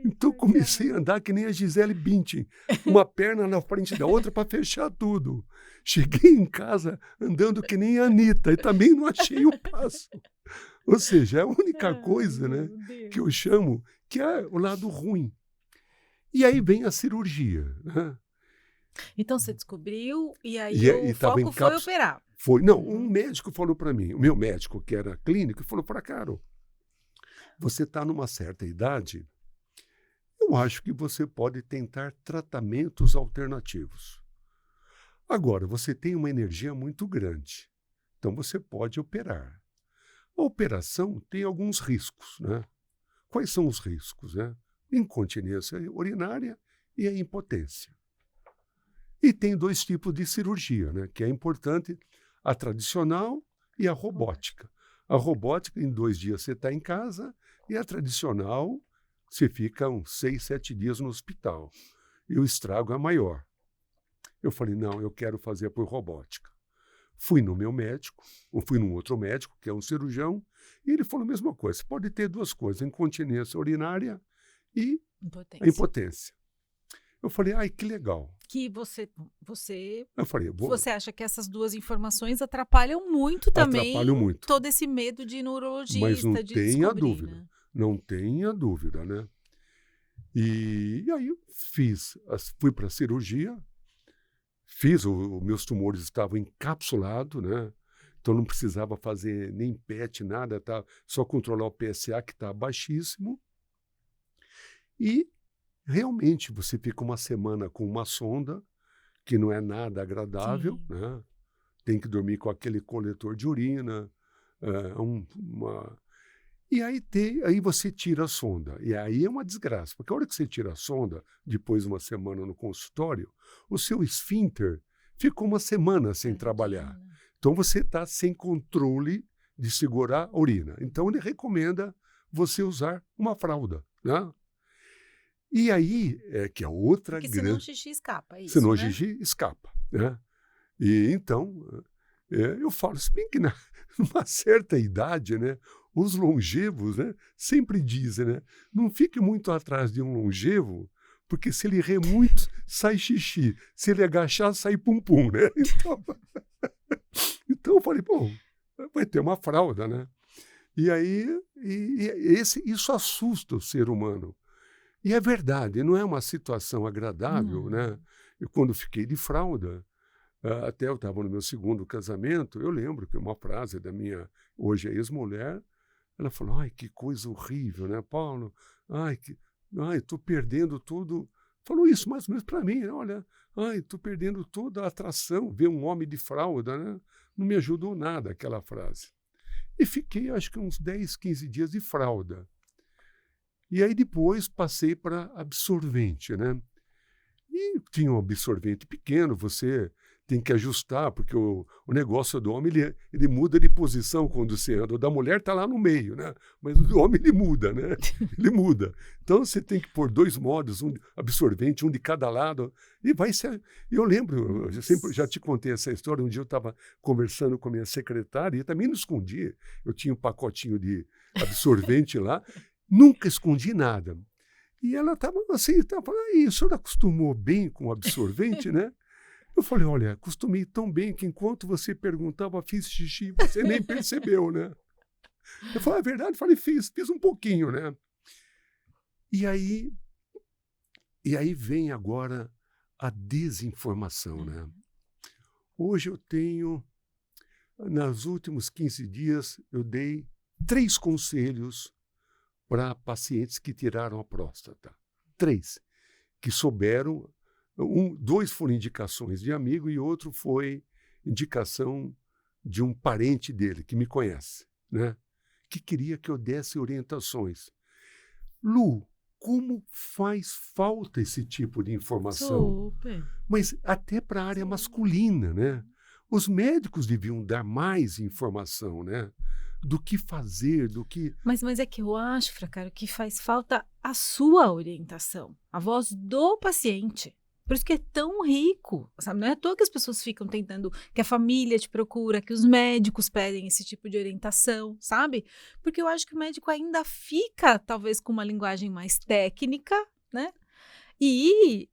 Então comecei a andar que nem a Gisele Bündchen, uma perna na frente da outra para fechar tudo. Cheguei em casa andando que nem a Anitta e também não achei o passo. Ou seja, é a única coisa, né, que eu chamo que é o lado ruim. E aí vem a cirurgia. Né? Então você descobriu e aí o foco foi operar. Não, um médico falou para mim, o meu médico, que era clínico, falou para Carol, você está numa certa idade, eu acho que você pode tentar tratamentos alternativos. Agora, você tem uma energia muito grande, então você pode operar. A operação tem alguns riscos, né? Quais são os riscos, né? Incontinência urinária e a impotência. E tem 2 tipos de cirurgia, né? Que é importante, a tradicional e a robótica. A robótica, em 2 dias você está em casa, e a tradicional, você fica uns 6, 7 dias no hospital. E o estrago é maior. Eu falei, não, eu quero fazer por robótica. Fui no meu médico, ou fui num outro médico, que é um cirurgião, e ele falou a mesma coisa. Você pode ter 2 coisas, incontinência urinária e a impotência. Eu falei, ai, que legal. Que você eu falei, você acha que essas 2 informações atrapalham muito também? Atrapalham muito. Todo esse medo de neurologista, mas não de tenha descobrir, dúvida, né? Não tenha dúvida, né? E aí eu fui para a cirurgia, meus tumores estavam encapsulados, né? Então não precisava fazer nem PET, nada, só controlar o PSA, que está baixíssimo. E realmente você fica uma semana com uma sonda, que não é nada agradável, né? Tem que dormir com aquele coletor de urina, e aí você tira a sonda. E aí é uma desgraça, porque a hora que você tira a sonda, depois de uma semana no consultório, o seu esfíncter ficou uma semana sem trabalhar. Então você está sem controle de segurar a urina. Então ele recomenda você usar uma fralda, né? E aí é que a outra porque grande... senão o xixi escapa, é isso, senão o né? xixi escapa, né? E então, eu falo, se bem que numa certa idade, né, os longevos, né, sempre dizem, né, não fique muito atrás de um longevo, porque se ele rir muito, sai xixi. Se ele agachar, sai pum-pum, né? Então eu falei, bom, vai ter uma fralda, né? E aí, isso assusta o ser humano. E é verdade, não é uma situação agradável, né? Eu, quando fiquei de fralda, até eu estava no meu 2º casamento, eu lembro que uma frase da minha, hoje ex-mulher, ela falou, ai, que coisa horrível, né, Paulo? Ai, estou perdendo tudo. Falou isso mais ou menos para mim, né? Olha, ai, estou perdendo toda a atração, ver um homem de fralda, né? Não me ajudou nada aquela frase. E fiquei, acho que uns 10, 15 dias de fralda. E aí depois passei para absorvente, né? E tinha um absorvente pequeno, você tem que ajustar, porque o negócio do homem, ele muda de posição quando você anda. O da mulher está lá no meio, né? Mas o do homem, ele muda, né? Ele muda. Então, você tem que pôr 2 modos, um absorvente, um de cada lado, e vai ser... Eu lembro, eu sempre já te contei essa história, um dia eu estava conversando com a minha secretária, e também não escondia. Eu tinha um pacotinho de absorvente lá, nunca escondi nada. E ela estava assim, falando, o senhor acostumou bem com o absorvente, né? Eu falei, olha, acostumei tão bem que enquanto você perguntava, fiz xixi, você nem percebeu, né? Eu falei, é verdade? Eu falei, fiz um pouquinho, né? E aí vem agora a desinformação, né? Hoje eu tenho, nos últimos 15 dias, eu dei 3 conselhos para pacientes que tiraram a próstata. 3, que souberam, 2 foram indicações de amigo e outro foi indicação de um parente dele, que me conhece, né? Que queria que eu desse orientações. Lu, como faz falta esse tipo de informação? Super. Mas até para a área masculina, né? Os médicos deviam dar mais informação, né? Do que fazer, do que... Mas é que eu acho, Fracaro, que faz falta a sua orientação, a voz do paciente. Por isso que é tão rico, sabe? Não é à toa que as pessoas ficam tentando, que a família te procura, que os médicos pedem esse tipo de orientação, sabe? Porque eu acho que o médico ainda fica, talvez, com uma linguagem mais técnica, né? E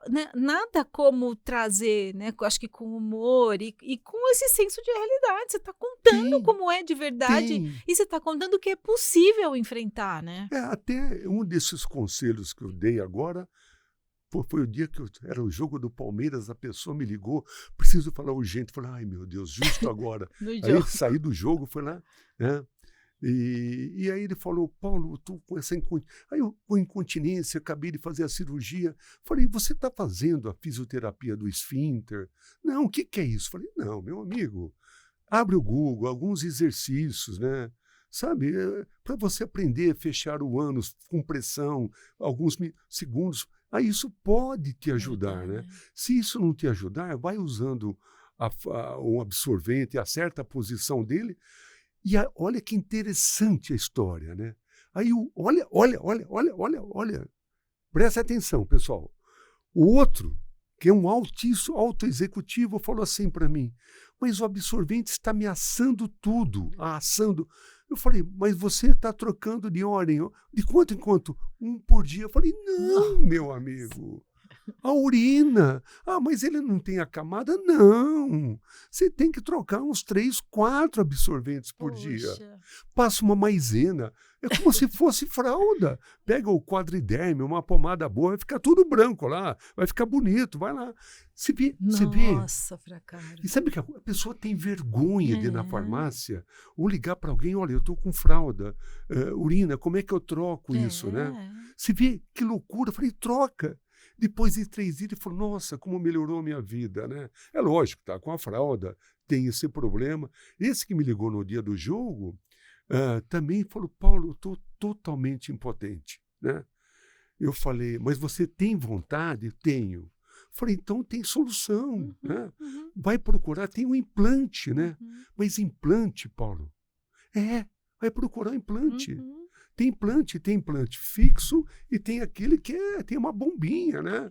né, nada como trazer, né? Acho que com humor e com esse senso de realidade. Você está contando como é de verdade e você está contando o que é possível enfrentar, né? Até um desses conselhos que eu dei agora, foi o dia que era o jogo do Palmeiras, a pessoa me ligou, preciso falar urgente. Falei, ai meu Deus, justo agora. Aí saí do jogo, foi lá, né? E aí ele falou, Paulo, eu estou com essa incontinência, acabei de fazer a cirurgia. Falei, você está fazendo a fisioterapia do esfíncter? Não, o que é isso? Falei, não, meu amigo, abre o Google, alguns exercícios, né? Sabe, para você aprender a fechar o ânus com pressão, alguns segundos. Aí isso pode te ajudar, né? Se isso não te ajudar, vai usando um absorvente, acerta a posição dele. E olha que interessante a história, né? Aí, olha. Presta atenção, pessoal. O outro, que é um alto executivo, falou assim para mim, mas o absorvente está me assando tudo, assando. Eu falei, mas você está trocando de ordem, de quanto em quanto? 1 por dia. Eu falei, não, meu amigo. A urina. Mas ele não tem a camada? Não. Você tem que trocar uns 3, 4 absorventes por dia. Passa uma maisena. É como se fosse fralda. Pega o Quadriderme, uma pomada boa, vai ficar tudo branco lá. Vai ficar bonito, vai lá. Você vê? Nossa, Fracaro. E sabe que a pessoa tem vergonha de ir na farmácia ou ligar para alguém, olha, eu estou com fralda, urina, como é que eu troco isso, né? Você vê que loucura. Eu falei, troca. Depois de 3 dias, ele falou, nossa, como melhorou a minha vida, né? É lógico, tá com a fralda, tem esse problema. Esse que me ligou no dia do jogo, também falou, Paulo, eu estou totalmente impotente, né? Eu falei, mas você tem vontade? Tenho. Falei, então tem solução, né? Vai procurar, tem um implante, né? Mas implante, Paulo? Vai procurar um implante. Tem implante fixo e tem aquele que tem uma bombinha, né?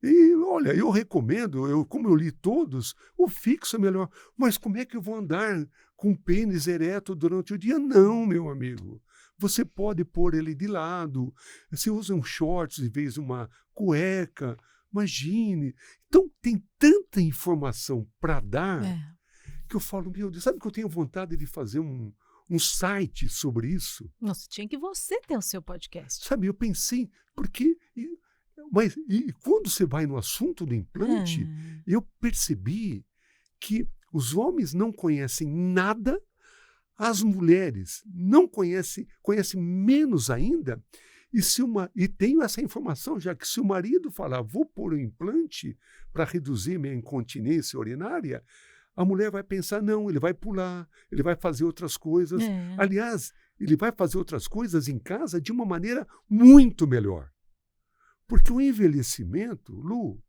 E olha, eu recomendo, como eu li todos, o fixo é melhor. Mas como é que eu vou andar com o pênis ereto durante o dia? Não, meu amigo. Você pode pôr ele de lado. Você usa um shorts em vez de uma cueca. Imagine. Então, tem tanta informação para dar que eu falo, meu Deus, sabe que eu tenho vontade de fazer um site sobre isso? Nossa, tinha que você ter o seu podcast. Sabe, eu pensei, porque... Mas quando você vai no assunto do implante, eu percebi que os homens não conhecem nada, as mulheres não conhecem menos ainda, e tenho essa informação já que se o marido falar, vou pôr um implante para reduzir minha incontinência urinária, a mulher vai pensar, não, ele vai pular, ele vai fazer outras coisas. Aliás, ele vai fazer outras coisas em casa de uma maneira muito melhor. Porque o envelhecimento, Lu,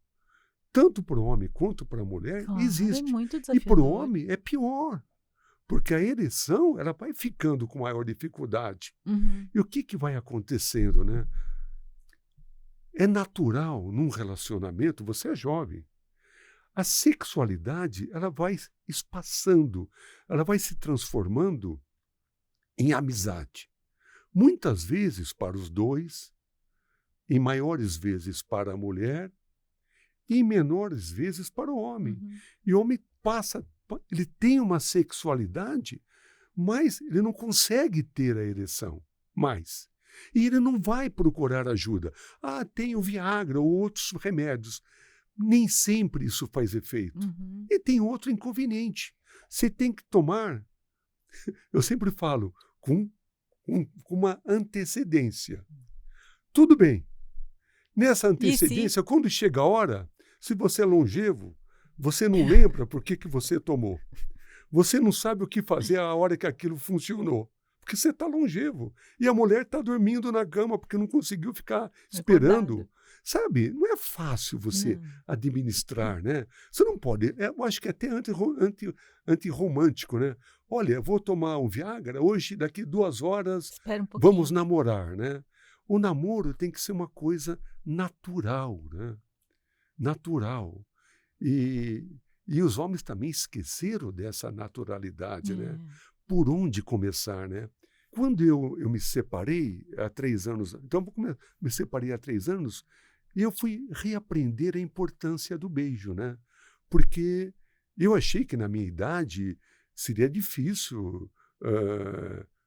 tanto para o homem quanto para a mulher, existe. É muito e para o homem é pior. Porque a ereção ela vai ficando com maior dificuldade. E o que vai acontecendo, né? É natural num relacionamento, você é jovem. A sexualidade ela vai espaçando, ela vai se transformando em amizade. Muitas vezes para os dois, em maiores vezes para a mulher e em menores vezes para o homem. E o homem ele tem uma sexualidade, mas ele não consegue ter a ereção mais. E ele não vai procurar ajuda. Tem o Viagra ou outros remédios. Nem sempre isso faz efeito. E tem outro inconveniente. Você tem que tomar, eu sempre falo, com uma antecedência. Tudo bem. Nessa antecedência, quando chega a hora, se você é longevo, você não lembra por que você tomou. Você não sabe o que fazer a hora que aquilo funcionou. Porque você está longevo. E a mulher está dormindo na cama porque não conseguiu ficar esperando. Sabe? Não é fácil você administrar, né? Você não pode. Eu acho que é até antirromântico, né? Olha, eu vou tomar um Viagra hoje, daqui 2 horas, vamos namorar, né? O namoro tem que ser uma coisa natural, né? Natural. E os homens também esqueceram dessa naturalidade, né? Por onde começar, né? Quando eu me separei há 3 anos, então me separei há 3 anos, e eu fui reaprender a importância do beijo, né? Porque eu achei que na minha idade seria difícil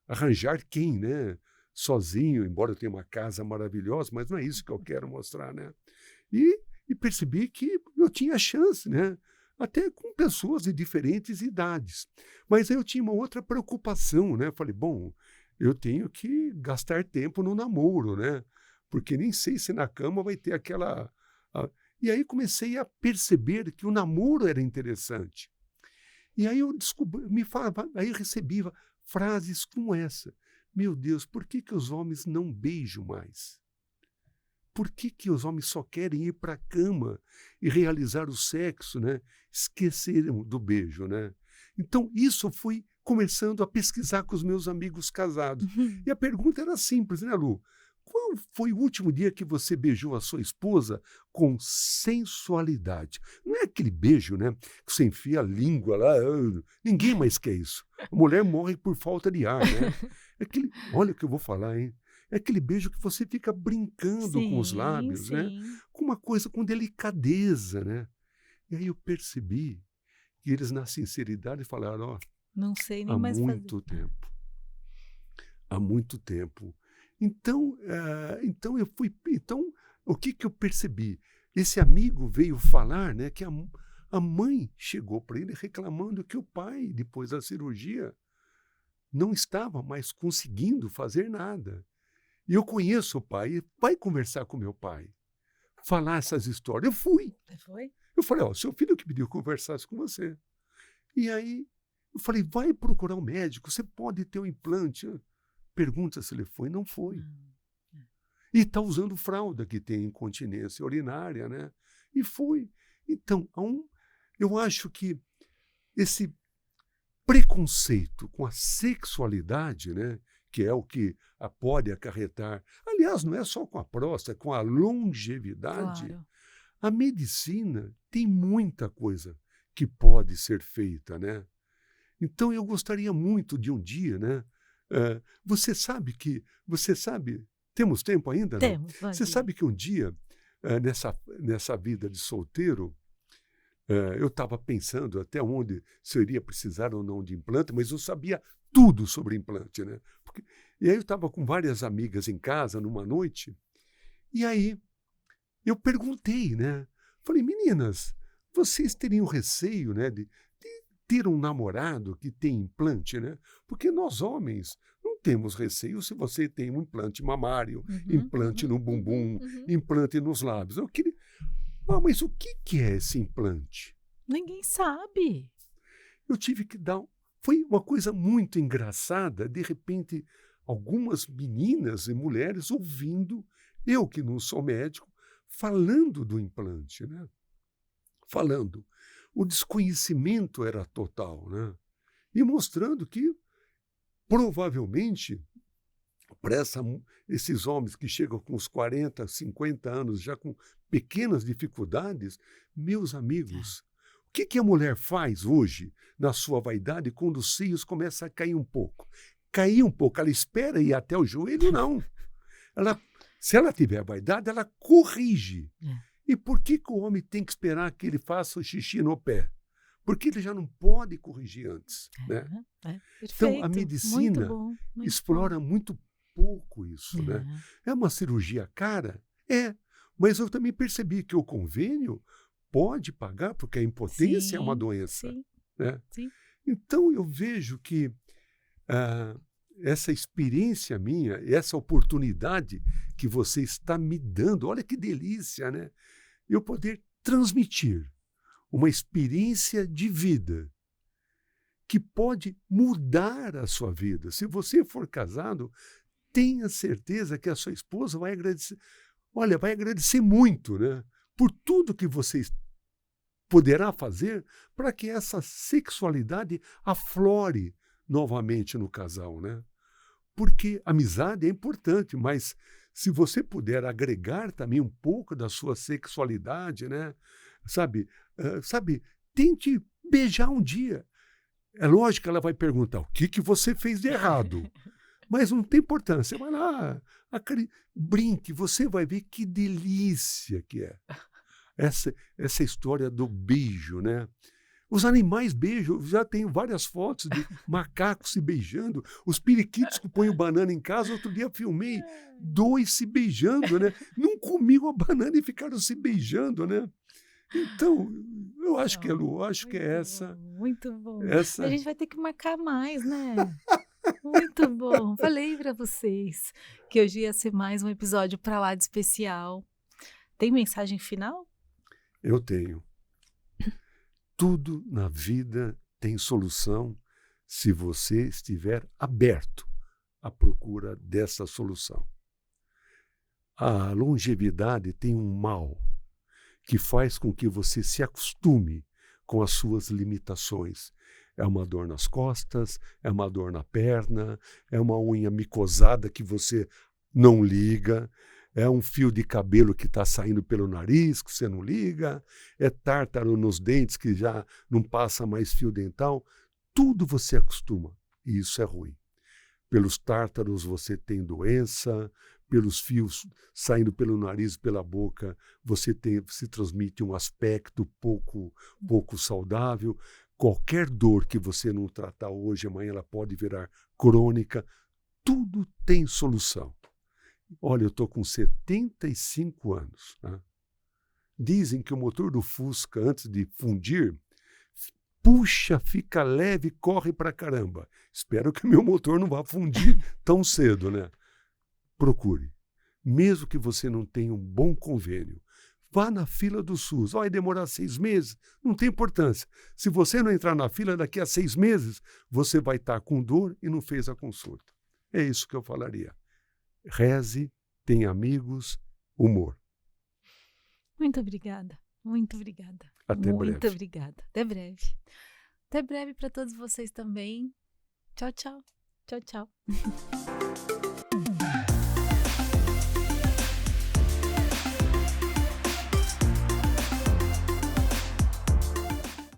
arranjar quem, né? Sozinho, embora eu tenha uma casa maravilhosa, mas não é isso que eu quero mostrar, né? E percebi que eu tinha chance, né? Até com pessoas de diferentes idades. Mas aí eu tinha uma outra preocupação, né? Falei, bom, eu tenho que gastar tempo no namoro, né? Porque nem sei se na cama vai ter aquela... E aí comecei a perceber que o namoro era interessante. E aí eu aí eu recebia frases como essa. Meu Deus, por que os homens não beijam mais? Por que os homens só querem ir para a cama e realizar o sexo, né? Esqueceram do beijo, né? Então, isso fui começando a pesquisar com os meus amigos casados. E a pergunta era simples, né, Lu? Qual foi o último dia que você beijou a sua esposa com sensualidade? Não é aquele beijo, né? Que você enfia a língua lá. Ninguém mais quer isso. A mulher morre por falta de ar, né? Olha o que eu vou falar, hein? É aquele beijo que você fica brincando com os lábios, né? Com uma coisa com delicadeza, né? E aí eu percebi que eles, na sinceridade, falaram, não sei nem há mais muito fazer. tempo. Há muito tempo. Então, o que eu percebi? Esse amigo veio falar, né, que a mãe chegou para ele reclamando que o pai, depois da cirurgia, não estava mais conseguindo fazer nada. E eu conheço o pai, vai conversar com meu pai, falar essas histórias. Eu fui. Você foi? Eu falei, seu filho que pediu que conversasse com você. E aí, eu falei, vai procurar um médico, você pode ter um implante. Pergunta se ele foi, não foi. E está usando fralda, que tem incontinência urinária, né? E foi. Então, eu acho que esse preconceito com a sexualidade, né? Que é o que pode acarretar. Aliás, não é só com a próstata, é com a longevidade. Claro. A medicina tem muita coisa que pode ser feita, né? Então, eu gostaria muito de um dia, né? Você sabe, temos tempo ainda? Temos. Você sabe que um dia, nessa vida de solteiro, eu estava pensando até onde se eu iria precisar ou não de implante, mas eu sabia tudo sobre implante, né? E aí eu estava com várias amigas em casa numa noite, e aí eu perguntei, né? Falei, meninas, vocês teriam receio, né, de ter um namorado que tem implante, né? Porque nós homens não temos receio se você tem um implante mamário, implante no bumbum, implante nos lábios. Eu queria... mas o que é esse implante? Ninguém sabe. Eu tive que dar... Foi uma coisa muito engraçada, de repente, algumas meninas e mulheres ouvindo, eu que não sou médico, falando do implante, né? Falando. O desconhecimento era total, né? E mostrando que, provavelmente, para esses homens que chegam com uns 40, 50 anos, já com pequenas dificuldades, meus amigos, o que a mulher faz hoje na sua vaidade quando os seios começam a cair um pouco? Cair um pouco, ela espera ir até o joelho? Não. Ela Se ela tiver vaidade, ela corrige. É. E por que o homem tem que esperar que ele faça o xixi no pé? Porque ele já não pode corrigir antes. Né? Perfeito. Então, a medicina explora muito pouco isso. Né? É uma cirurgia cara? Mas eu também percebi que o convênio pode pagar, porque a impotência é uma doença. Sim, né? sim. Então, eu vejo que essa experiência minha, essa oportunidade que você está me dando, olha que delícia, né? Eu poder transmitir uma experiência de vida que pode mudar a sua vida. Se você for casado, tenha certeza que a sua esposa vai agradecer. Olha, vai agradecer muito, né? Por tudo que você poderá fazer para que essa sexualidade aflore novamente no casal, né? Porque amizade é importante, mas se você puder agregar também um pouco da sua sexualidade, né? Sabe, tente beijar um dia. É lógico que ela vai perguntar o que você fez de errado, mas não tem importância. Vai lá, brinque, você vai ver que delícia que é. Essa história do beijo, né? Os animais beijam, já tenho várias fotos de macacos se beijando, os periquitos que põem banana em casa, outro dia filmei 2 se beijando, né? Não comiam a banana e ficaram se beijando, né? Então, eu acho que é Lu, acho que é essa. Muito bom. Essa... A gente vai ter que marcar mais, né? Muito bom. Falei para vocês que hoje ia ser mais um episódio para lá de especial. Tem mensagem final? Eu tenho. Tudo na vida tem solução se você estiver aberto à procura dessa solução. A longevidade tem um mal que faz com que você se acostume com as suas limitações. É uma dor nas costas, é uma dor na perna, é uma unha micosada que você não liga, é um fio de cabelo que está saindo pelo nariz que você não liga, é tártaro nos dentes que já não passa mais fio dental. Tudo você acostuma e isso é ruim. Pelos tártaros você tem doença, pelos fios saindo pelo nariz e pela boca se transmite um aspecto pouco saudável. Qualquer dor que você não tratar hoje, amanhã ela pode virar crônica. Tudo tem solução. Olha, eu estou com 75 anos. Né? Dizem que o motor do Fusca, antes de fundir, puxa, fica leve, corre pra caramba. Espero que o meu motor não vá fundir tão cedo, né? Procure. Mesmo que você não tenha um bom convênio, vá na fila do SUS. Vai demorar 6 meses, não tem importância. Se você não entrar na fila, daqui a 6 meses, você vai estar com dor e não fez a consulta. É isso que eu falaria. Reze, tenha amigos, humor. Muito obrigada. Muito obrigada. Até breve. Muito obrigada. Até breve. Até breve para todos vocês também. Tchau, tchau. Tchau, tchau.